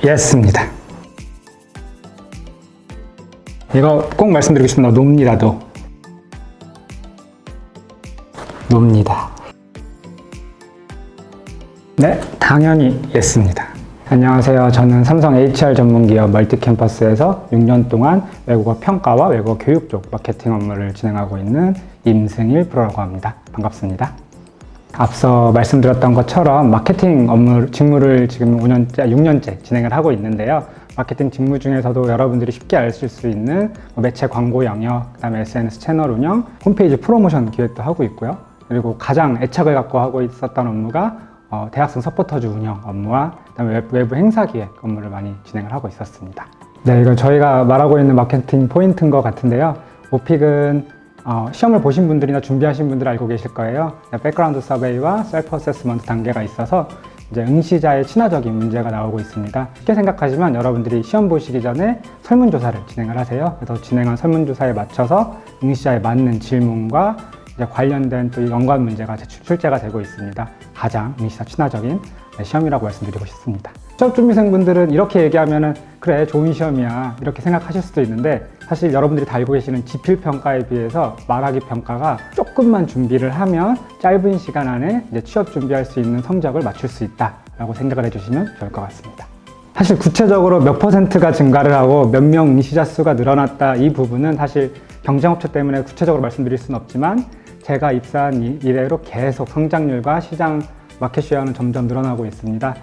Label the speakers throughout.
Speaker 1: 예스입니다. 이거 꼭 말씀드리고 싶습니다. 놉니다. 놉니다. 네, 당연히 예스입니다. 안녕하세요. 저는 삼성 HR 전문기업 멀티캠퍼스에서 6년 동안 외국어 평가와 외국어 교육 쪽 마케팅 업무를 진행하고 있는 임승일 프로라고 합니다. 반갑습니다. 앞서 말씀드렸던 것처럼 마케팅 직무를 지금 6년째 진행을 하고 있는데요. 마케팅 직무 중에서도 여러분들이 쉽게 아실 수 있는 매체 광고 영역, 그다음에 SNS 채널 운영, 홈페이지 프로모션 기획도 하고 있고요. 그리고 가장 애착을 갖고 하고 있었던 업무가 대학생 서포터즈 운영 업무와 그다음에 외부 행사 기획 업무를 많이 진행을 하고 있었습니다. 네, 이거 저희가 말하고 있는 마케팅 포인트인 것 같은데요. 오픽은 시험을 보신 분들이나 준비하신 분들 알고 계실 거예요. 백그라운드 서베이와 셀프 어세스먼트 단계가 있어서 이제 응시자의 친화적인 문제가 나오고 있습니다. 쉽게 생각하시면 여러분들이 시험 보시기 전에 설문조사를 진행을 하세요. 그래서 진행한 설문조사에 맞춰서 응시자에 맞는 질문과 이제 관련된 또 연관 문제가 출제가 되고 있습니다. 가장 응시자 친화적인 시험이라고 말씀드리고 싶습니다. 취업준비생분들은 이렇게 얘기하면은 그래 좋은 시험이야 이렇게 생각하실 수도 있는데 사실 여러분들이 다 알고 계시는 지필평가에 비해서 말하기 평가가 조금만 준비를 하면 짧은 시간 안에 이제 취업 준비할 수 있는 성적을 맞출 수 있다라고 생각을 해주시면 좋을 것 같습니다. 사실 구체적으로 몇 %가 증가를 하고 몇 명 응시자 수가 늘어났다 이 부분은 사실 경쟁업체 때문에 구체적으로 말씀드릴 수는 없지만 제가 입사한 이래로 계속 성장률과 시장 마켓 쉐어는 점점 늘어나고 있습니다.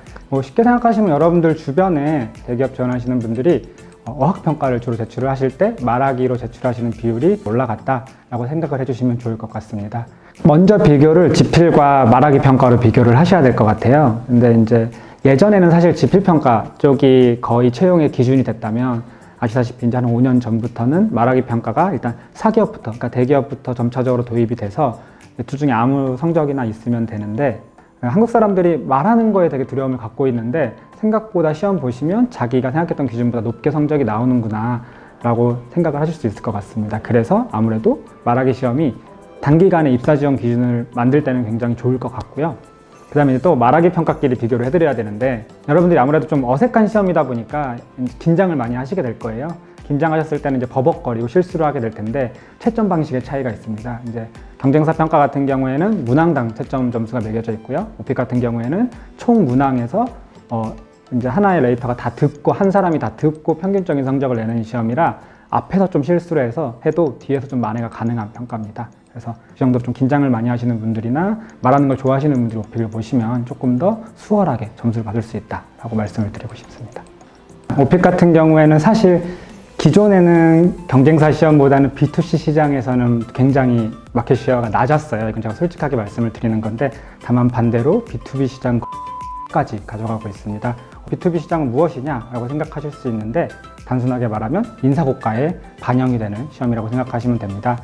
Speaker 1: 쉽게 생각하시면 여러분들 주변에 대기업 지원하시는 분들이 어학평가를 주로 제출을 하실 때 말하기로 제출하시는 비율이 올라갔다라고 생각을 해주시면 좋을 것 같습니다. 먼저 비교를 지필과 말하기 평가로 비교를 하셔야 될 것 같아요. 근데 이제 예전에는 사실 지필평가 쪽이 거의 채용의 기준이 됐다면 아시다시피 이제 한 5년 전부터는 말하기 평가가 일단 사기업부터, 그러니까 대기업부터 점차적으로 도입이 돼서 둘 중에 아무 성적이나 있으면 되는데 한국 사람들이 말하는 거에 되게 두려움을 갖고 있는데 생각보다 시험 보시면 자기가 생각했던 기준보다 높게 성적이 나오는구나 라고 생각을 하실 수 있을 것 같습니다. 그래서 아무래도 말하기 시험이 단기간에 입사 지원 기준을 만들 때는 굉장히 좋을 것 같고요. 그 다음에 또 말하기 평가끼리 비교를 해드려야 되는데 여러분들이 아무래도 좀 어색한 시험이다 보니까 긴장을 많이 하시게 될 거예요. 긴장하셨을 때는 이제 버벅거리고 실수를 하게 될 텐데 채점 방식의 차이가 있습니다. 이제 경쟁사 평가 같은 경우에는 문항당 채점 점수가 매겨져 있고요. 오픽 같은 경우에는 총 문항에서 이제 하나의 레이터가 다 듣고 한 사람이 다 듣고 평균적인 성적을 내는 시험이라 앞에서 좀 실수를 해도 뒤에서 좀 만회가 가능한 평가입니다. 그래서 이 정도로 좀 긴장을 많이 하시는 분들이나 말하는 걸 좋아하시는 분들이 오픽을 보시면 조금 더 수월하게 점수를 받을 수 있다라고 말씀을 드리고 싶습니다. 오픽 같은 경우에는 사실 기존에는 경쟁사 시험보다는 B2C 시장에서는 굉장히 마켓 쉐어가 낮았어요. 이건 제가 솔직하게 말씀을 드리는 건데 다만 반대로 B2B 시장까지 가져가고 있습니다. B2B 시장은 무엇이냐라고 생각하실 수 있는데 단순하게 말하면 인사고과에 반영이 되는 시험이라고 생각하시면 됩니다.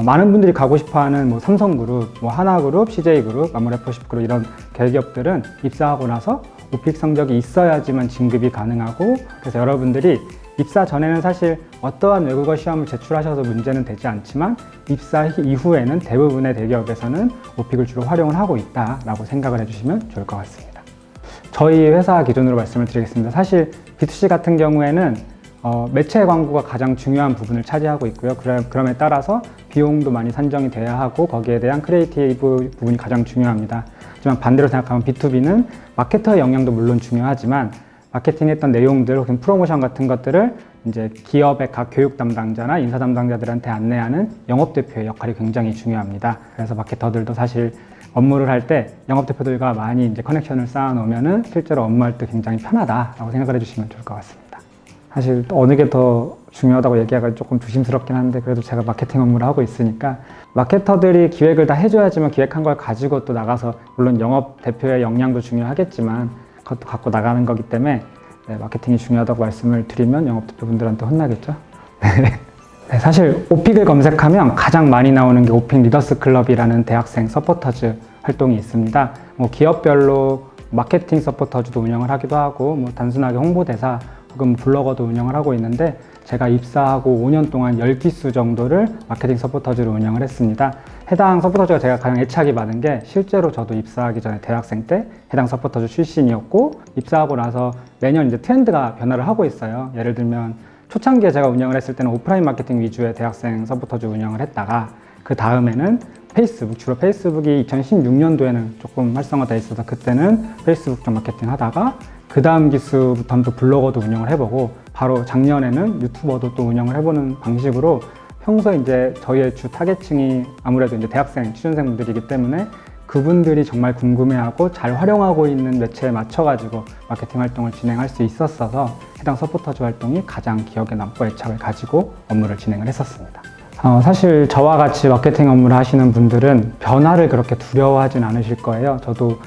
Speaker 1: 많은 분들이 가고 싶어하는 삼성그룹, 하나그룹, CJ그룹, 아모레퍼십그룹 이런 대기업들은 입사하고 나서 오픽 성적이 있어야지만 진급이 가능하고 그래서 여러분들이 입사 전에는 사실 어떠한 외국어 시험을 제출하셔서 문제는 되지 않지만 입사 이후에는 대부분의 대기업에서는 오픽을 주로 활용을 하고 있다라고 생각을 해주시면 좋을 것 같습니다. 저희 회사 기준으로 말씀을 드리겠습니다. 사실 B2C 같은 경우에는 매체 광고가 가장 중요한 부분을 차지하고 있고요. 그럼에 따라서 비용도 많이 산정이 돼야 하고 거기에 대한 크리에이티브 부분이 가장 중요합니다. 하지만 반대로 생각하면 B2B는 마케터의 역량도 물론 중요하지만 마케팅했던 내용들 혹은 프로모션 같은 것들을 이제 기업의 각 교육 담당자나 인사 담당자들한테 안내하는 영업대표의 역할이 굉장히 중요합니다. 그래서 마케터들도 사실 업무를 할 때 영업대표들과 많이 이제 커넥션을 쌓아놓으면은 실제로 업무할 때 굉장히 편하다라고 생각을 해주시면 좋을 것 같습니다. 사실 어느 게 더 중요하다고 얘기하기가 조금 조심스럽긴 한데 그래도 제가 마케팅 업무를 하고 있으니까 마케터들이 기획을 다 해줘야지만 기획한 걸 가지고 또 나가서 물론 영업대표의 역량도 중요하겠지만 그것도 갖고 나가는 거기 때문에 마케팅이 중요하다고 말씀을 드리면 영업대표분들한테 혼나겠죠. 네, 사실 오픽을 검색하면 가장 많이 나오는 게 오픽 리더스 클럽이라는 대학생 서포터즈 활동이 있습니다. 기업별로 마케팅 서포터즈도 운영을 하기도 하고 단순하게 홍보대사 혹은 블로거도 운영을 하고 있는데 제가 입사하고 5년 동안 10기수 정도를 마케팅 서포터즈로 운영을 했습니다. 해당 서포터즈가 제가 가장 애착이 많은 게 실제로 저도 입사하기 전에 대학생 때 해당 서포터즈 출신이었고 입사하고 나서 매년 이제 트렌드가 변화를 하고 있어요. 예를 들면 초창기에 제가 운영을 했을 때는 오프라인 마케팅 위주의 대학생 서포터즈 운영을 했다가 그 다음에는 페이스북, 주로 페이스북이 2016년도에는 조금 활성화되어 있어서 그때는 페이스북 쪽 마케팅 하다가 그 다음 기수부터는 또 블로거도 운영을 해보고 바로 작년에는 유튜버도 또 운영을 해보는 방식으로 평소에 이제 저희의 주 타겟층이 아무래도 이제 대학생, 취준생분들이기 때문에 그분들이 정말 궁금해하고 잘 활용하고 있는 매체에 맞춰가지고 마케팅 활동을 진행할 수 있었어서 해당 서포터즈 활동이 가장 기억에 남고 애착을 가지고 업무를 진행을 했었습니다. 사실 저와 같이 마케팅 업무를 하시는 분들은 변화를 그렇게 두려워하진 않으실 거예요. 저도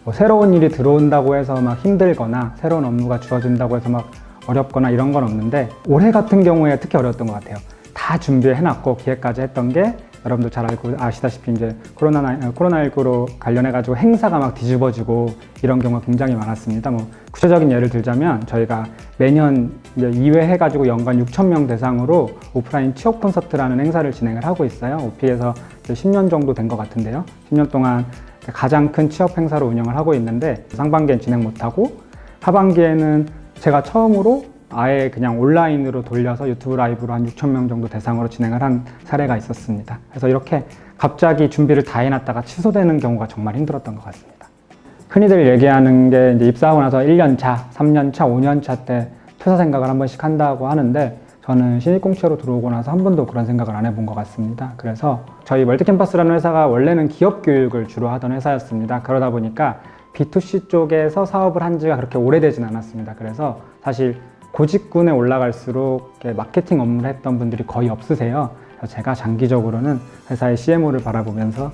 Speaker 1: 뭐 새로운 일이 들어온다고 해서 막 힘들거나 새로운 업무가 주어진다고 해서 막 어렵거나 이런 건 없는데 올해 같은 경우에 특히 어려웠던 것 같아요. 다 준비해놨고 기획까지 했던 게 여러분들 잘 알고 아시다시피 이제 코로나19로 관련해가지고 행사가 막 뒤집어지고 이런 경우가 굉장히 많았습니다. 뭐 구체적인 예를 들자면 저희가 매년 이제 2회 해가지고 연간 6,000명 대상으로 오프라인 취업 콘서트라는 행사를 진행을 하고 있어요. 오피에서 10년 정도 된 것 같은데요. 10년 동안 가장 큰 취업 행사로 운영을 하고 있는데 상반기엔 진행 못하고 하반기에는 제가 처음으로 아예 그냥 온라인으로 돌려서 유튜브 라이브로 한 6,000명 정도 대상으로 진행을 한 사례가 있었습니다. 그래서 이렇게 갑자기 준비를 다 해놨다가 취소되는 경우가 정말 힘들었던 것 같습니다. 흔히들 얘기하는 게 이제 입사하고 나서 1년 차, 3년 차, 5년 차 때 퇴사 생각을 한 번씩 한다고 하는데 저는 신입공채로 들어오고 나서 한 번도 그런 생각을 안 해본 것 같습니다. 그래서 저희 멀티캠퍼스라는 회사가 원래는 기업 교육을 주로 하던 회사였습니다. 그러다 보니까 B2C 쪽에서 사업을 한 지가 그렇게 오래되진 않았습니다. 그래서 사실 고직군에 올라갈수록 마케팅 업무를 했던 분들이 거의 없으세요. 그래서 제가 장기적으로는 회사의 CMO를 바라보면서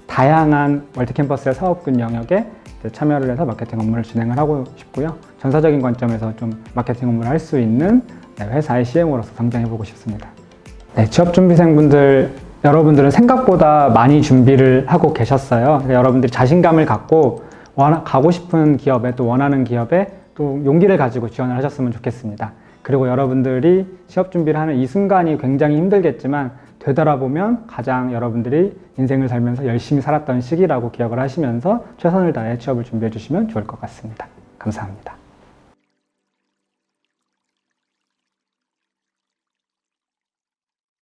Speaker 1: 다양한 멀티캠퍼스의 사업군 영역에 참여를 해서 마케팅 업무를 진행을 하고 싶고요. 전사적인 관점에서 좀 마케팅 업무를 할 수 있는 회사의 CMO로서 성장해보고 싶습니다. 취업준비생분들, 여러분들은 생각보다 많이 준비를 하고 계셨어요. 여러분들이 자신감을 갖고 가고 싶은 기업에 또 원하는 기업에 또 용기를 가지고 지원을 하셨으면 좋겠습니다. 그리고 여러분들이 취업 준비를 하는 이 순간이 굉장히 힘들겠지만 되돌아보면 가장 여러분들이 인생을 살면서 열심히 살았던 시기라고 기억을 하시면서 최선을 다해 취업을 준비해 주시면 좋을 것 같습니다. 감사합니다.